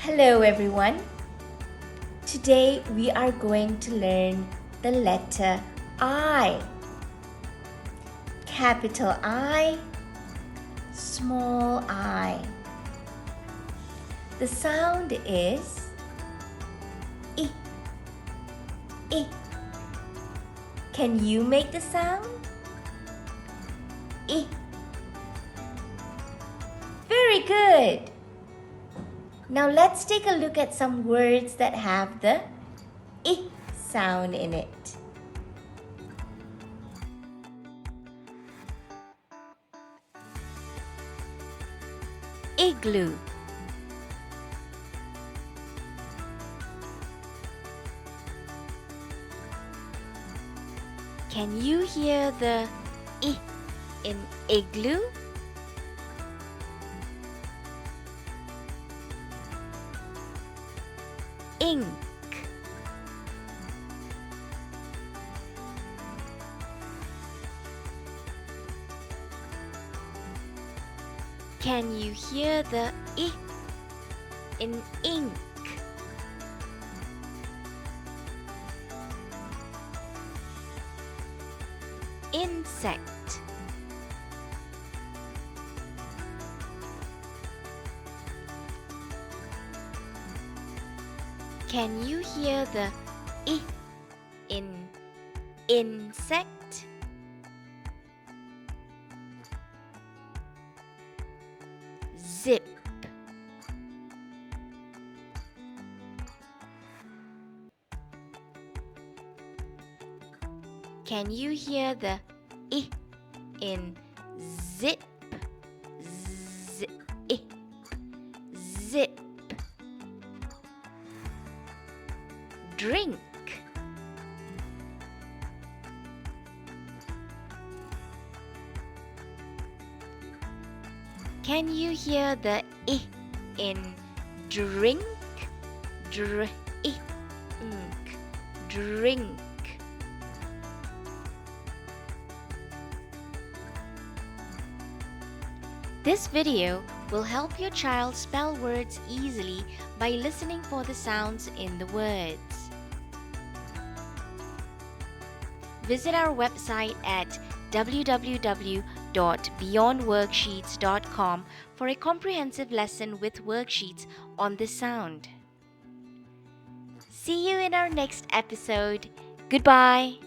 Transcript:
Hello everyone. Today we are going to learn the letter I. Capital I, small I. The sound is I. I. Can you make the sound? I. Very good. Now let's take a look at some words that have the I sound in it. Igloo. Can you hear the I in igloo? Ink. Can you hear the I in ink? Insect. Can you hear the I in insect? Zip. Can you hear the I in zip? Zip. Drink. Can you hear the I in drink? Drink. This video will help your child spell words easily by listening for the sounds in the words. Visit our website at www.beyondworksheets.com for a comprehensive lesson with worksheets on this sound. See you in our next episode. Goodbye.